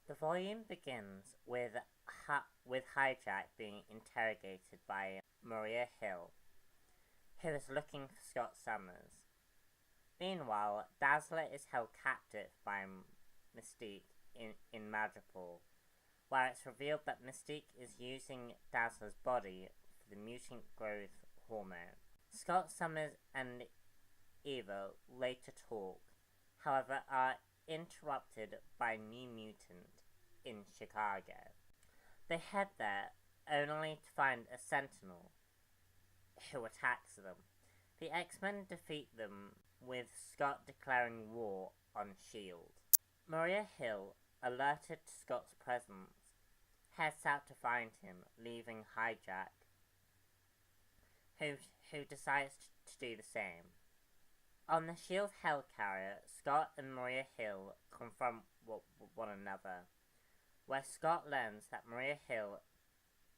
The volume begins with Hijack being interrogated by Maria Hill, who is looking for Scott Summers. Meanwhile, Dazzler is held captive by Mystique in Madripoor, where it's revealed that Mystique is using Dazzler's body for the mutant growth hormone. Scott Summers and Eva later talk, however, are interrupted by a new mutant in Chicago. They head there only to find a Sentinel who attacks them. The X-Men defeat them, with Scott declaring war on S.H.I.E.L.D. Maria Hill, alerted to Scott's presence, heads out to find him, leaving Hijack, who decides to do the same. On the S.H.I.E.L.D. helicarrier, Scott and Maria Hill confront one another, where Scott learns that Maria Hill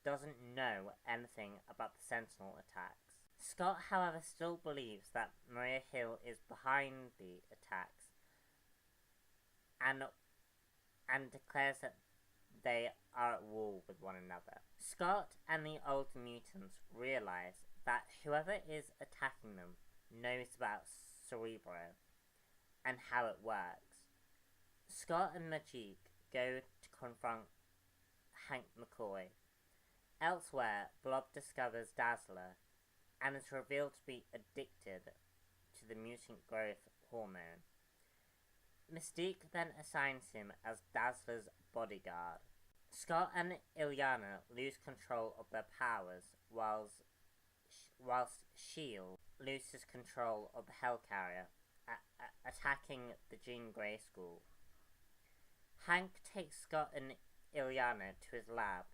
doesn't know anything about the Sentinel attacks. Scott, however, still believes that Maria Hill is behind the attacks and declares that they are at war with one another. Scott and the older mutants realize that whoever is attacking them knows about Cerebro and how it works. Scott and Majik go to confront Hank McCoy. Elsewhere, Blob discovers Dazzler and is revealed to be addicted to the mutant growth hormone. Mystique then assigns him as Dazzler's bodyguard. Scott and Illyana lose control of their powers, whilst S.H.I.E.L.D. loses control of the helicarrier, attacking the Jean Grey School. Hank takes Scott and Illyana to his lab,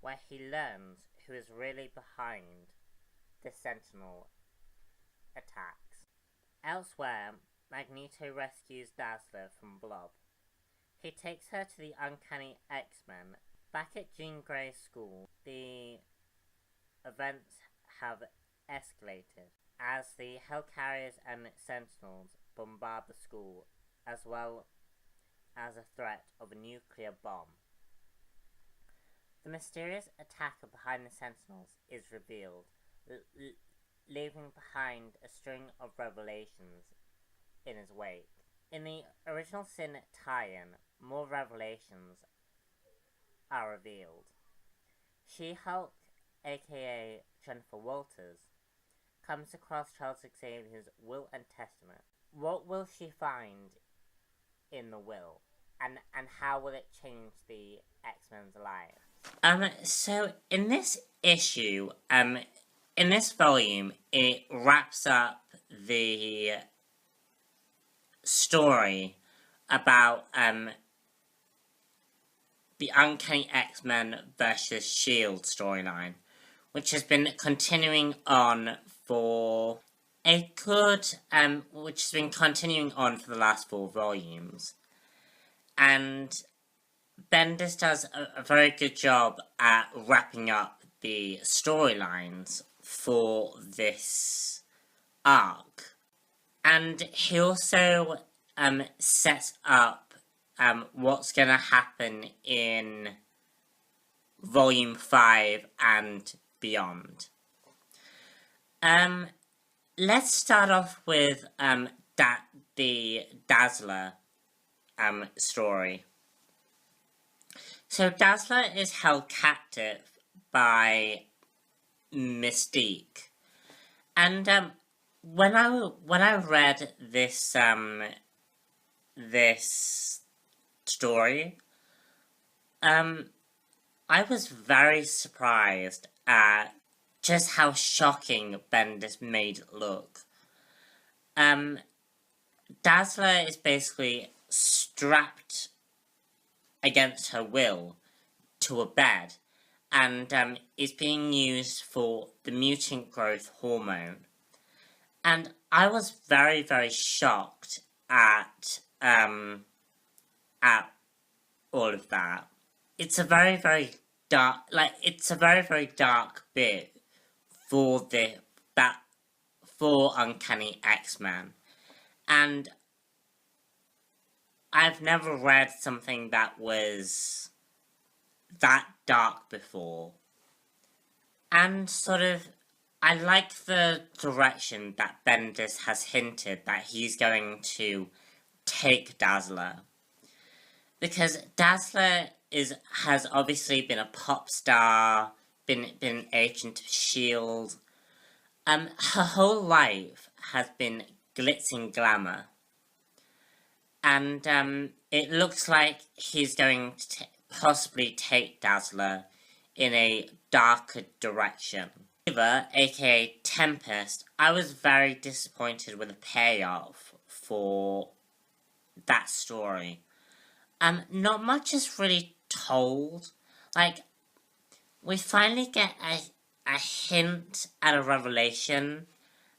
where he learns who is really behind the Sentinel attacks. Elsewhere, Magneto rescues Dazzler from Blob. He takes her to the Uncanny X-Men. Back at Jean Grey's school, the events have escalated as the Helicarriers and Sentinels bombard the school, as well as a threat of a nuclear bomb. The mysterious attacker behind the Sentinels is revealed, leaving behind a string of revelations in his wake. In the original Sin tie-in, more revelations are revealed. She-Hulk, aka Jennifer Walters, comes across Charles Xavier's will and testament. What will she find in the will? And how will it change the X-Men's lives? So in this issue, in this volume, it wraps up the story about the Uncanny X-Men versus S.H.I.E.L.D. storyline, which has been continuing on for which has been continuing on for the last 4 volumes. And Bendis does a very good job at wrapping up the storylines for this arc. And he also sets up what's going to happen in Volume 5 and beyond. Let's start off with the Dazzler story. So Dazzler is held captive by Mystique, and when I read this this story, I was very surprised at just how shocking Bendis made it look. Dazzler is basically strapped against her will to a bed, and is being used for the mutant growth hormone. And I was very, very shocked at all of that. It's a very, very dark, dark bit for for Uncanny X-Men. And I've never read something that was that dark before. And sort of, I like the direction that Bendis has hinted that he's going to take Dazzler. Because Dazzler has obviously been a pop star, been an agent of S.H.I.E.L.D. Her whole life has been glitz and glamour. And it looks like he's going to possibly take Dazzler in a darker direction. Eva, aka Tempest, I was very disappointed with the payoff for that story. Not much is really told. Like, we finally get a hint at a revelation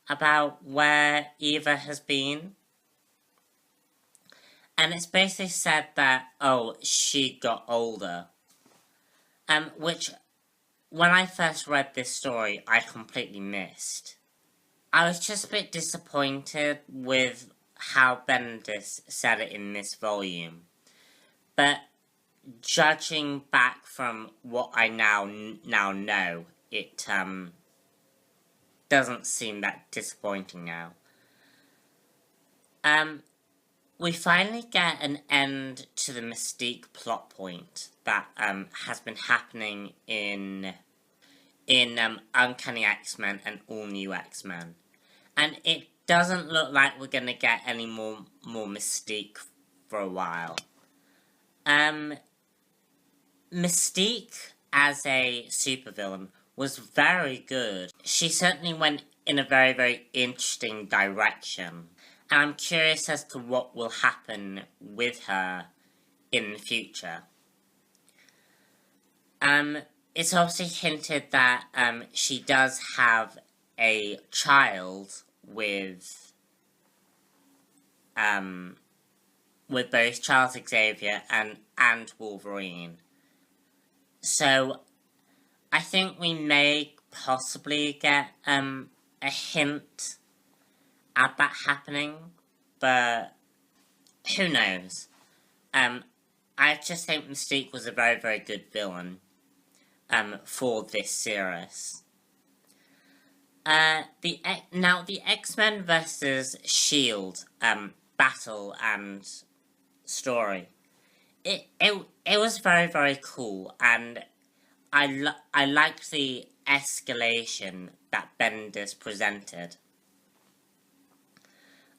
about where Eva has been. And it's basically said that, oh, she got older. Which, when I first read this story, I completely missed. I was just a bit disappointed with how Bendis said it in this volume. But judging back from what I now know, it doesn't seem that disappointing now. We finally get an end to the Mystique plot point that has been happening in Uncanny X-Men and All New X-Men. And it doesn't look like we're gonna get any more Mystique for a while. Mystique as a supervillain was very good. She certainly went in a very, very interesting direction. And I'm curious as to what will happen with her in the future. It's obviously hinted that she does have a child with both Charles Xavier and Wolverine. So I think we may possibly get a hint at that happening, but who knows? I just think Mystique was a very, very good villain for this series. The X-Men versus S.H.I.E.L.D. battle and story. It was very, very cool, and I liked the escalation that Bendis presented.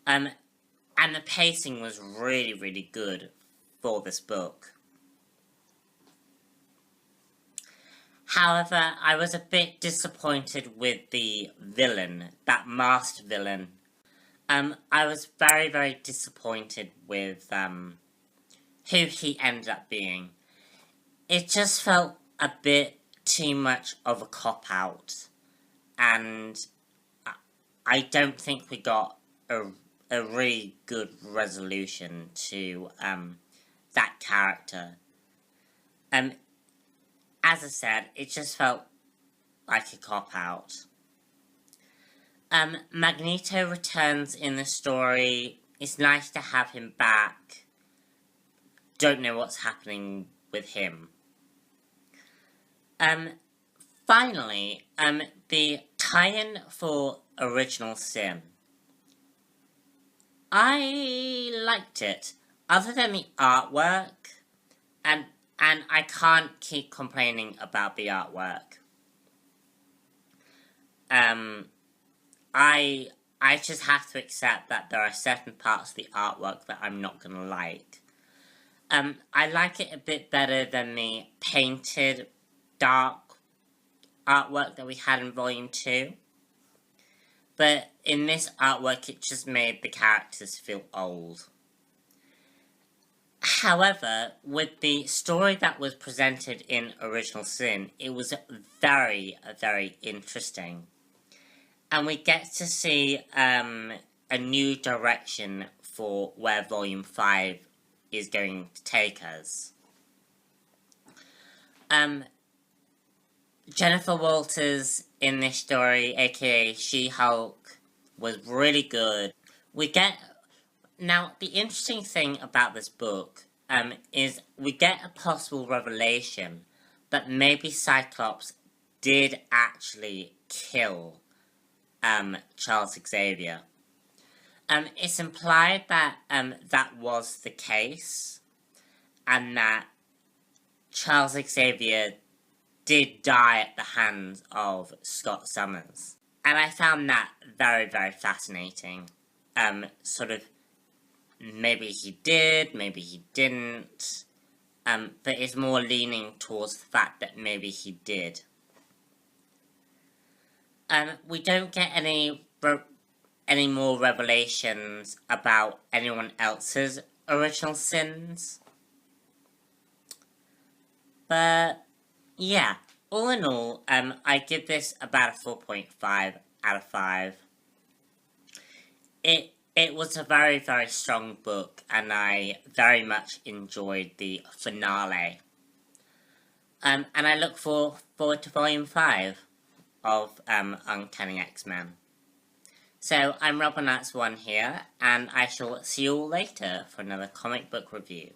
And the pacing was really, really good for this book. However, I was a bit disappointed with the villain, that masked villain. I was very, very disappointed with who he ended up being. It just felt a bit too much of a cop-out, and I don't think we got a really good resolution to that character. As I said, it just felt like a cop-out. Magneto returns in the story. It's nice to have him back. Don't know what's happening with him. Finally, the tie-in for Original Sin. I liked it, other than the artwork, and I can't keep complaining about the artwork. I just have to accept that there are certain parts of the artwork that I'm not gonna like. I like it a bit better than the painted, dark artwork that we had in Volume 2. But in this artwork, it just made the characters feel old. However, with the story that was presented in Original Sin, it was very, very interesting. And we get to see a new direction for where Volume 5 is going to take us. Jennifer Walters in this story, aka She-Hulk, was really good. We get Now, the interesting thing about this book is we get a possible revelation that maybe Cyclops did actually kill Charles Xavier. It's implied that that was the case, and that Charles Xavier did die at the hands of Scott Summers. And I found that very, very fascinating. Sort of, maybe he did, maybe he didn't, but it's more leaning towards the fact that maybe he did. We don't get any more revelations about anyone else's original sins. But, yeah, all in all, I give this about a 4.5 out of 5. It was a very, very strong book, and I very much enjoyed the finale. And I look forward to Volume 5 of Uncanny X-Men. So, I'm Robin That's One here, and I shall see you all later for another comic book review.